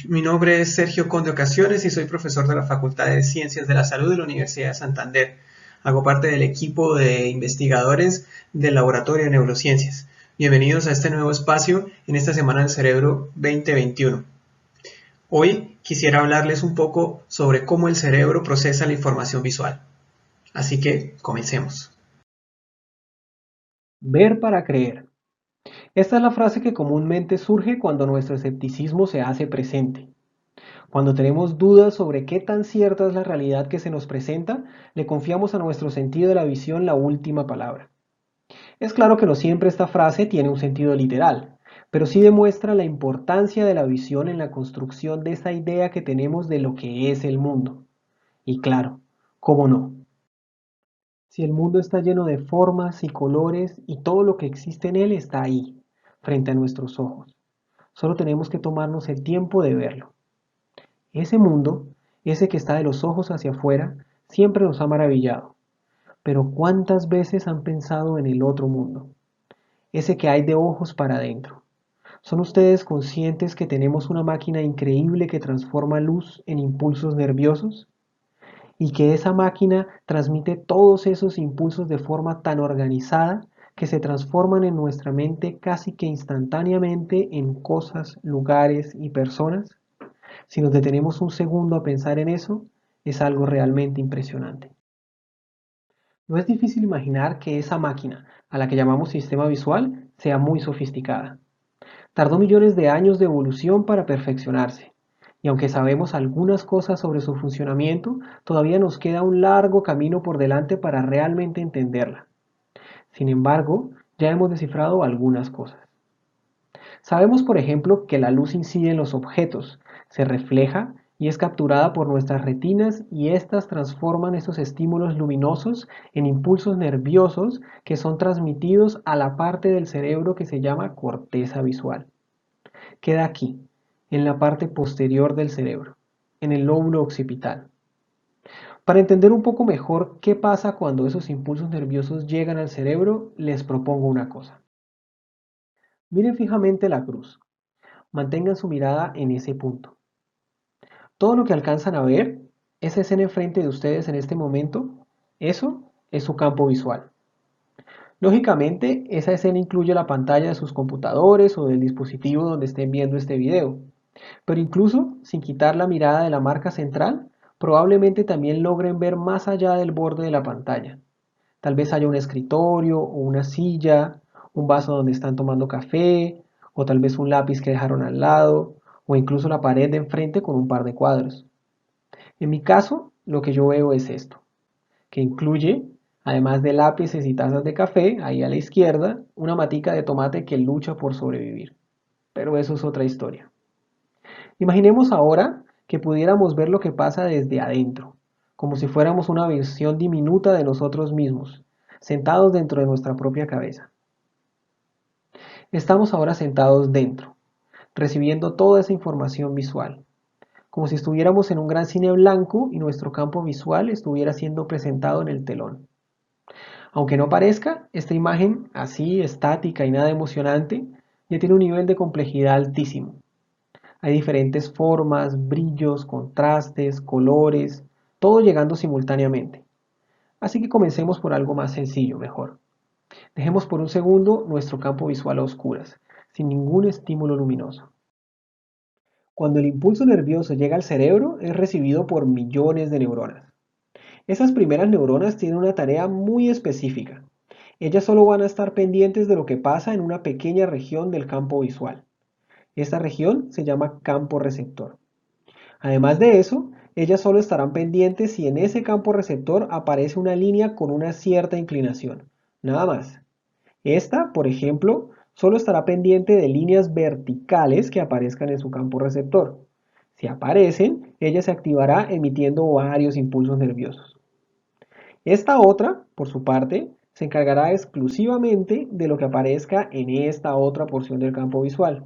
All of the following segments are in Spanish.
Mi nombre es Sergio Conde Ocasiones y soy profesor de la Facultad de Ciencias de la Salud de la Universidad de Santander. Hago parte del equipo de investigadores del Laboratorio de Neurociencias. Bienvenidos a este nuevo espacio en esta Semana del Cerebro 2021. Hoy quisiera hablarles un poco sobre cómo el cerebro procesa la información visual. Así que comencemos. Ver para creer. Esta es la frase que comúnmente surge cuando nuestro escepticismo se hace presente. Cuando tenemos dudas sobre qué tan cierta es la realidad que se nos presenta, le confiamos a nuestro sentido de la visión la última palabra. Es claro que no siempre esta frase tiene un sentido literal, pero sí demuestra la importancia de la visión en la construcción de esa idea que tenemos de lo que es el mundo. Y claro, ¿cómo no? Si el mundo está lleno de formas y colores y todo lo que existe en él está ahí, frente a nuestros ojos. Solo tenemos que tomarnos el tiempo de verlo. Ese mundo, ese que está de los ojos hacia afuera, siempre nos ha maravillado. Pero ¿cuántas veces han pensado en el otro mundo? Ese que hay de ojos para adentro. ¿Son ustedes conscientes que tenemos una máquina increíble que transforma luz en impulsos nerviosos? Y que esa máquina transmite todos esos impulsos de forma tan organizada que se transforman en nuestra mente casi que instantáneamente en cosas, lugares y personas. Si nos detenemos un segundo a pensar en eso, es algo realmente impresionante. No es difícil imaginar que esa máquina, a la que llamamos sistema visual, sea muy sofisticada. Tardó millones de años de evolución para perfeccionarse, y aunque sabemos algunas cosas sobre su funcionamiento, todavía nos queda un largo camino por delante para realmente entenderla. Sin embargo, ya hemos descifrado algunas cosas. Sabemos, por ejemplo, que la luz incide en los objetos, se refleja y es capturada por nuestras retinas y éstas transforman esos estímulos luminosos en impulsos nerviosos que son transmitidos a la parte del cerebro que se llama corteza visual. Queda aquí, en la parte posterior del cerebro, en el lóbulo occipital. Para entender un poco mejor qué pasa cuando esos impulsos nerviosos llegan al cerebro, les propongo una cosa. Miren fijamente la cruz. Mantengan su mirada en ese punto. Todo lo que alcanzan a ver, esa escena enfrente de ustedes en este momento, eso es su campo visual. Lógicamente, esa escena incluye la pantalla de sus computadores o del dispositivo donde estén viendo este video. Pero incluso sin quitar la mirada de la marca central, probablemente también logren ver más allá del borde de la pantalla. Tal vez haya un escritorio o una silla, un vaso donde están tomando café, o tal vez un lápiz que dejaron al lado, o incluso la pared de enfrente con un par de cuadros. En mi caso, lo que yo veo es esto, que incluye, además de lápices y tazas de café, ahí a la izquierda, una matica de tomate que lucha por sobrevivir. Pero eso es otra historia. Imaginemos ahora que pudiéramos ver lo que pasa desde adentro, como si fuéramos una versión diminuta de nosotros mismos, sentados dentro de nuestra propia cabeza. Estamos ahora sentados dentro, recibiendo toda esa información visual, como si estuviéramos en un gran cine blanco y nuestro campo visual estuviera siendo presentado en el telón. Aunque no parezca, esta imagen, así estática y nada emocionante, ya tiene un nivel de complejidad altísimo. Hay diferentes formas, brillos, contrastes, colores, todo llegando simultáneamente. Así que comencemos por algo más sencillo, mejor. Dejemos por un segundo nuestro campo visual a oscuras, sin ningún estímulo luminoso. Cuando el impulso nervioso llega al cerebro, es recibido por millones de neuronas. Esas primeras neuronas tienen una tarea muy específica. Ellas solo van a estar pendientes de lo que pasa en una pequeña región del campo visual. Esta región se llama campo receptor. Además de eso, ellas solo estarán pendientes si en ese campo receptor aparece una línea con una cierta inclinación. Nada más. Esta, por ejemplo, solo estará pendiente de líneas verticales que aparezcan en su campo receptor. Si aparecen, ella se activará emitiendo varios impulsos nerviosos. Esta otra, por su parte, se encargará exclusivamente de lo que aparezca en esta otra porción del campo visual.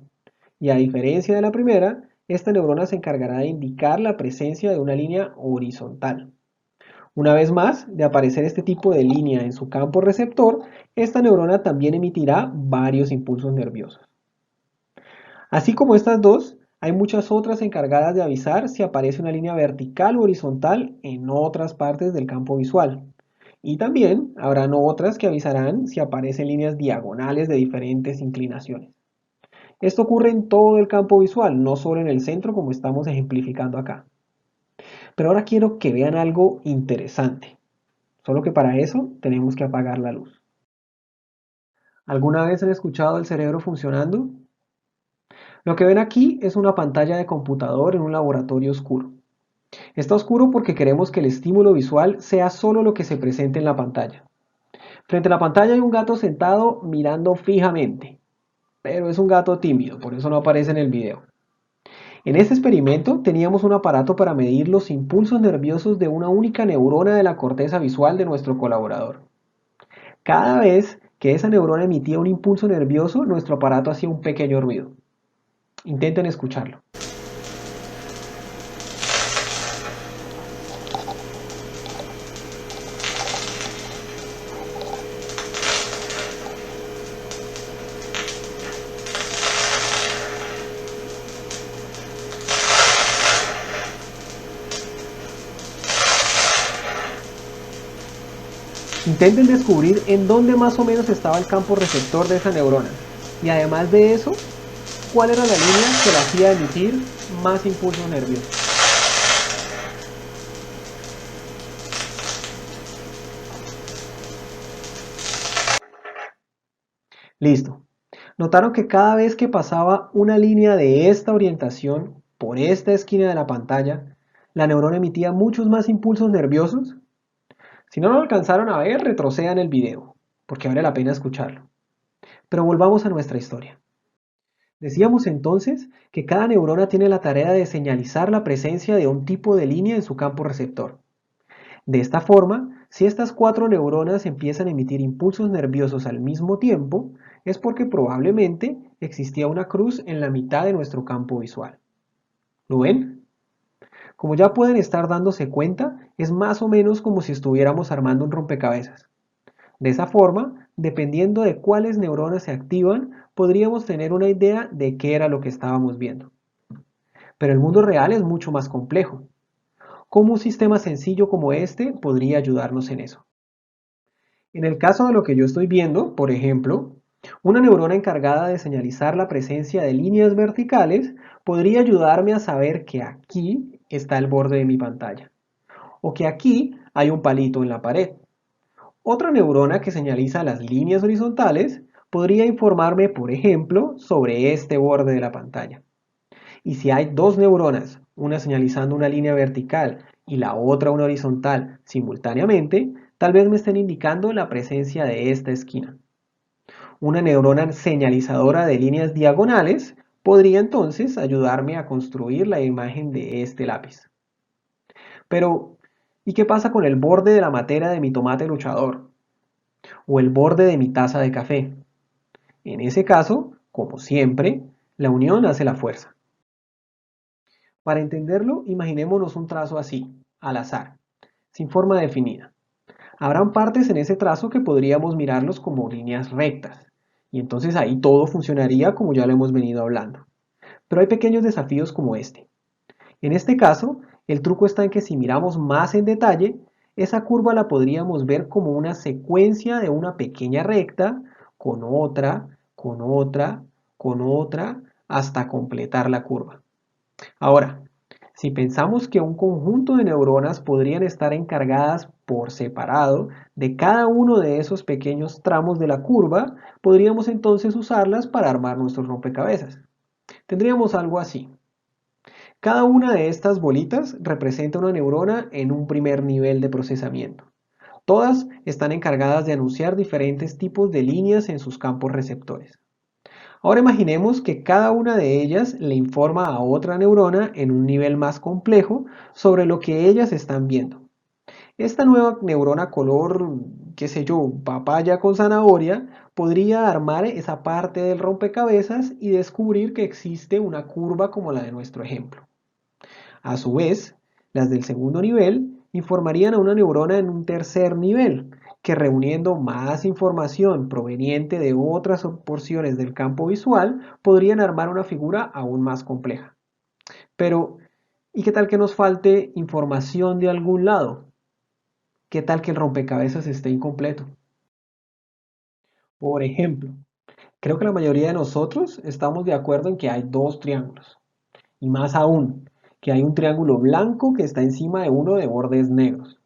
Y a diferencia de la primera, esta neurona se encargará de indicar la presencia de una línea horizontal. Una vez más, de aparecer este tipo de línea en su campo receptor, esta neurona también emitirá varios impulsos nerviosos. Así como estas dos, Hay muchas otras encargadas de avisar si aparece una línea vertical o horizontal en otras partes del campo visual. Y también habrán otras que avisarán si aparecen líneas diagonales de diferentes inclinaciones. Esto ocurre en todo el campo visual, no solo en el centro como estamos ejemplificando acá. Pero ahora quiero que vean algo interesante. Solo que para eso tenemos que apagar la luz. ¿Alguna vez han escuchado el cerebro funcionando? Lo que ven aquí es una pantalla de computador en un laboratorio oscuro. Está oscuro porque queremos que el estímulo visual sea solo lo que se presente en la pantalla. Frente a la pantalla hay un gato sentado mirando fijamente, pero es un gato tímido, por eso no aparece en el video. En este experimento teníamos un aparato para medir los impulsos nerviosos de una única neurona de la corteza visual de nuestro colaborador. Cada vez que esa neurona emitía un impulso nervioso, nuestro aparato hacía un pequeño ruido. Intenten escucharlo. Intenten descubrir en dónde más o menos estaba el campo receptor de esa neurona. Y además de eso, cuál era la línea que la hacía emitir más impulsos nerviosos. Listo. Notaron que cada vez que pasaba una línea de esta orientación por esta esquina de la pantalla, la neurona emitía muchos más impulsos nerviosos. Si no lo alcanzaron a ver, retrocedan el video, porque vale la pena escucharlo. Pero volvamos a nuestra historia. Decíamos entonces que cada neurona tiene la tarea de señalizar la presencia de un tipo de línea en su campo receptor. De esta forma, si estas 4 neuronas empiezan a emitir impulsos nerviosos al mismo tiempo, es porque probablemente existía una cruz en la mitad de nuestro campo visual. ¿Lo ven? Como ya pueden estar dándose cuenta, es más o menos como si estuviéramos armando un rompecabezas. De esa forma, dependiendo de cuáles neuronas se activan, podríamos tener una idea de qué era lo que estábamos viendo. Pero el mundo real es mucho más complejo. ¿Cómo un sistema sencillo como este podría ayudarnos en eso? En el caso de lo que yo estoy viendo, por ejemplo, una neurona encargada de señalizar la presencia de líneas verticales podría ayudarme a saber que aquí está el borde de mi pantalla, o que aquí hay un palito en la pared. Otra neurona que señaliza las líneas horizontales podría informarme, por ejemplo, sobre este borde de la pantalla. Y si hay 2 neuronas, una señalizando una línea vertical y la otra una horizontal simultáneamente, tal vez me estén indicando la presencia de esta esquina. Una neurona señalizadora de líneas diagonales podría entonces ayudarme a construir la imagen de este lápiz. Pero, ¿y qué pasa con el borde de la matera de mi tomate luchador? O el borde de mi taza de café. En ese caso, como siempre, la unión hace la fuerza. Para entenderlo, imaginémonos un trazo así, al azar, sin forma definida. Habrán partes en ese trazo que podríamos mirarlos como líneas rectas, y entonces ahí todo funcionaría como ya lo hemos venido hablando. Pero hay pequeños desafíos como este. En este caso, el truco está en que si miramos más en detalle, esa curva la podríamos ver como una secuencia de una pequeña recta con otra, con otra, con otra, hasta completar la curva. Ahora, si pensamos que un conjunto de neuronas podrían estar encargadas por separado de cada uno de esos pequeños tramos de la curva, podríamos entonces usarlas para armar nuestros rompecabezas. Tendríamos algo así. Cada una de estas bolitas representa una neurona en un primer nivel de procesamiento. Todas están encargadas de anunciar diferentes tipos de líneas en sus campos receptores. Ahora imaginemos que cada una de ellas le informa a otra neurona en un nivel más complejo sobre lo que ellas están viendo. Esta nueva neurona color, qué sé yo, papaya con zanahoria, podría armar esa parte del rompecabezas y descubrir que existe una curva como la de nuestro ejemplo. A su vez, las del segundo nivel informarían a una neurona en un tercer nivel, que reuniendo más información proveniente de otras porciones del campo visual, podrían armar una figura aún más compleja. Pero, ¿y qué tal que nos falte información de algún lado? ¿Qué tal que el rompecabezas esté incompleto? Por ejemplo, creo que la mayoría de nosotros estamos de acuerdo en que hay dos triángulos. Y más aún, que hay un triángulo blanco que está encima de uno de bordes negros.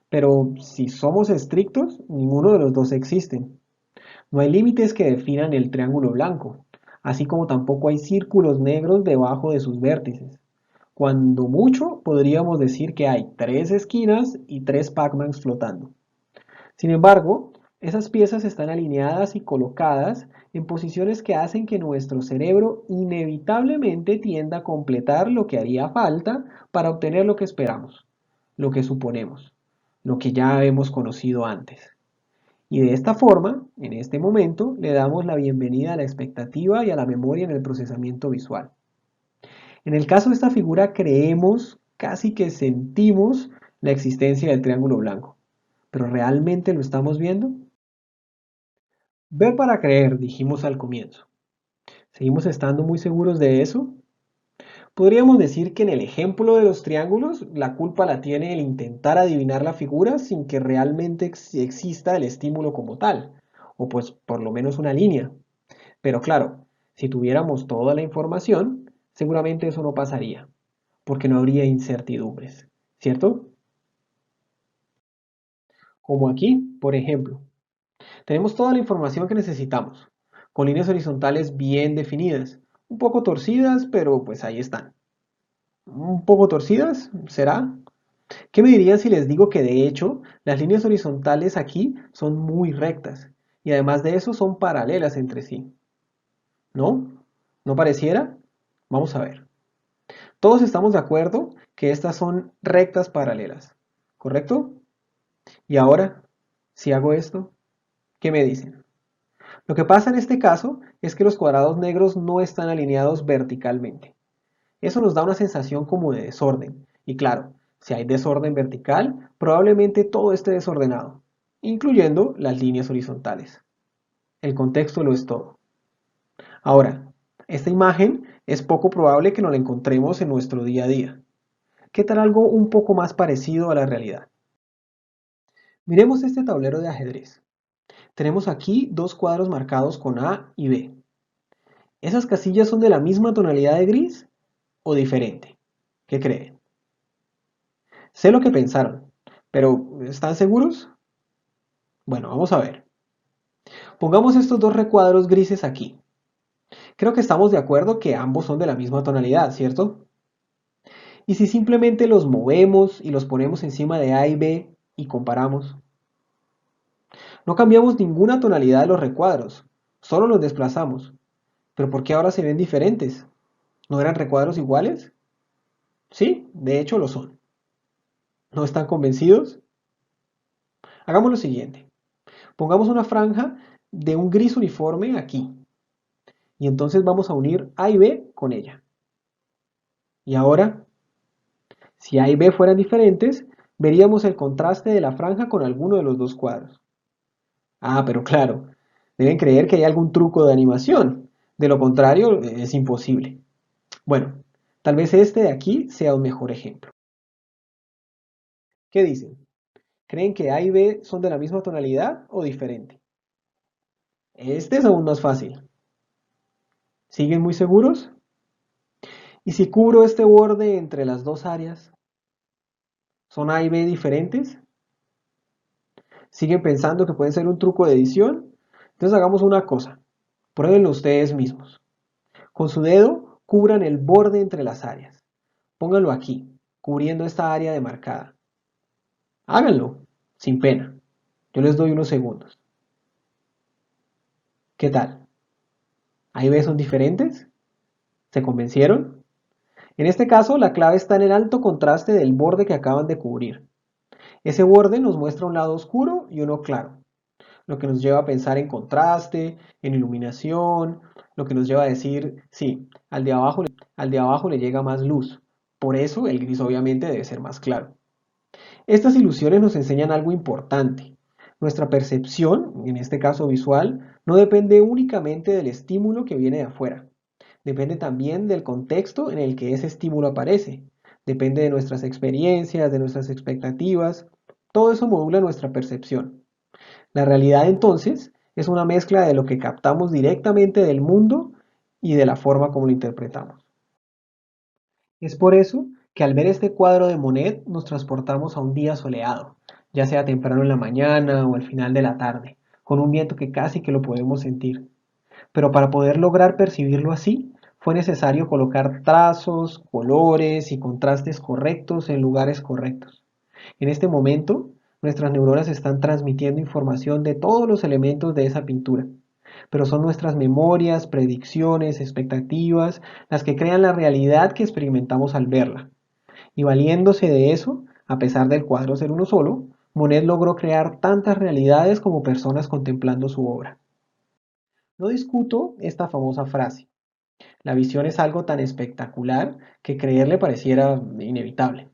Pero si somos estrictos, ninguno de los dos existen. No hay límites que definan el triángulo blanco, así como tampoco hay círculos negros debajo de sus vértices. Cuando mucho, podríamos decir que hay tres esquinas y tres Pac-Mans flotando. Sin embargo, esas piezas están alineadas y colocadas en posiciones que hacen que nuestro cerebro inevitablemente tienda a completar lo que haría falta para obtener lo que esperamos, lo que suponemos, lo que ya hemos conocido antes. Y de esta forma, en este momento, le damos la bienvenida a la expectativa y a la memoria en el procesamiento visual. En el caso de esta figura creemos, casi que sentimos la existencia del triángulo blanco, pero ¿realmente lo estamos viendo? Ver para creer, dijimos al comienzo. ¿Seguimos estando muy seguros de eso? Podríamos decir que en el ejemplo de los triángulos, la culpa la tiene el intentar adivinar la figura sin que realmente exista el estímulo como tal, o pues por lo menos una línea. Pero claro, si tuviéramos toda la información, seguramente eso no pasaría, porque no habría incertidumbres, ¿cierto? Como aquí, por ejemplo, tenemos toda la información que necesitamos, con líneas horizontales bien definidas, un poco torcidas, pero pues ahí están. ¿Un poco torcidas? ¿Será? ¿Qué me dirían si les digo que de hecho las líneas horizontales aquí son muy rectas y además de eso son paralelas entre sí? ¿No? ¿No pareciera? Vamos a ver. Todos estamos de acuerdo que estas son rectas paralelas, ¿correcto? Y ahora, si hago esto, ¿qué me dicen? Lo que pasa en este caso es que los cuadrados negros no están alineados verticalmente. Eso nos da una sensación como de desorden. Y claro, si hay desorden vertical, probablemente todo esté desordenado, incluyendo las líneas horizontales. El contexto lo es todo. Ahora, esta imagen es poco probable que nos la encontremos en nuestro día a día. ¿Qué tal algo un poco más parecido a la realidad? Miremos este tablero de ajedrez. Tenemos aquí dos cuadros marcados con A y B. ¿Esas casillas son de la misma tonalidad de gris o diferente? ¿Qué creen? Sé lo que pensaron, pero ¿están seguros? Bueno, vamos a ver. Pongamos estos dos recuadros grises aquí. Creo que estamos de acuerdo que ambos son de la misma tonalidad, ¿cierto? Y si simplemente los movemos y los ponemos encima de A y B y comparamos, no cambiamos ninguna tonalidad de los recuadros, solo los desplazamos. ¿Pero por qué ahora se ven diferentes? ¿No eran recuadros iguales? Sí, de hecho lo son. ¿No están convencidos? Hagamos lo siguiente. Pongamos una franja de un gris uniforme aquí. Y entonces vamos a unir A y B con ella. Y ahora, si A y B fueran diferentes, veríamos el contraste de la franja con alguno de los dos cuadros. Ah, pero claro, deben creer que hay algún truco de animación. De lo contrario, es imposible. Bueno, tal vez este de aquí sea un mejor ejemplo. ¿Qué dicen? ¿Creen que A y B son de la misma tonalidad o diferente? Este es aún más fácil. ¿Siguen muy seguros? ¿Y si cubro este borde entre las dos áreas? ¿Son A y B diferentes? ¿Siguen pensando que pueden ser un truco de edición? Entonces hagamos una cosa. Pruébenlo ustedes mismos. Con su dedo, cubran el borde entre las áreas. Pónganlo aquí, cubriendo esta área demarcada. Háganlo, sin pena. Yo les doy unos segundos. ¿Qué tal? ¿A y B son diferentes? ¿Se convencieron? En este caso, la clave está en el alto contraste del borde que acaban de cubrir. Ese borde nos muestra un lado oscuro y uno claro, lo que nos lleva a pensar en contraste, en iluminación, lo que nos lleva a decir, sí, al de abajo le llega más luz. Por eso el gris obviamente debe ser más claro. Estas ilusiones nos enseñan algo importante. Nuestra percepción, en este caso visual, no depende únicamente del estímulo que viene de afuera. Depende también del contexto en el que ese estímulo aparece. Depende de nuestras experiencias, de nuestras expectativas. Todo eso modula nuestra percepción. La realidad entonces es una mezcla de lo que captamos directamente del mundo y de la forma como lo interpretamos. Es por eso que al ver este cuadro de Monet nos transportamos a un día soleado, ya sea temprano en la mañana o al final de la tarde, con un viento que casi que lo podemos sentir. Pero para poder lograr percibirlo así, fue necesario colocar trazos, colores y contrastes correctos en lugares correctos. En este momento, nuestras neuronas están transmitiendo información de todos los elementos de esa pintura, pero son nuestras memorias, predicciones, expectativas, las que crean la realidad que experimentamos al verla. Y valiéndose de eso, a pesar del cuadro ser uno solo, Monet logró crear tantas realidades como personas contemplando su obra. No discuto esta famosa frase. La visión es algo tan espectacular que creerle pareciera inevitable.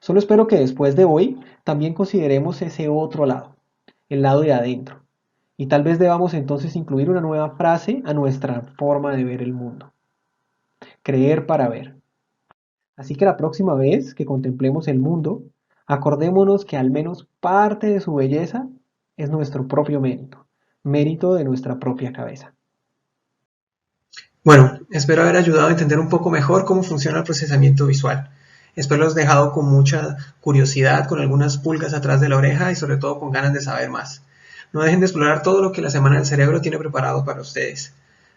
Solo espero que después de hoy también consideremos ese otro lado, el lado de adentro. Y tal vez debamos entonces incluir una nueva frase a nuestra forma de ver el mundo. Creer para ver. Así que la próxima vez que contemplemos el mundo, acordémonos que al menos parte de su belleza es nuestro propio mérito, mérito de nuestra propia cabeza. Bueno, espero haber ayudado a entender un poco mejor cómo funciona el procesamiento visual. Espero los dejado con mucha curiosidad, con algunas pulgas atrás de la oreja y sobre todo con ganas de saber más. No dejen de explorar todo lo que la Semana del Cerebro tiene preparado para ustedes.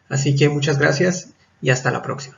Así que muchas gracias y hasta la próxima.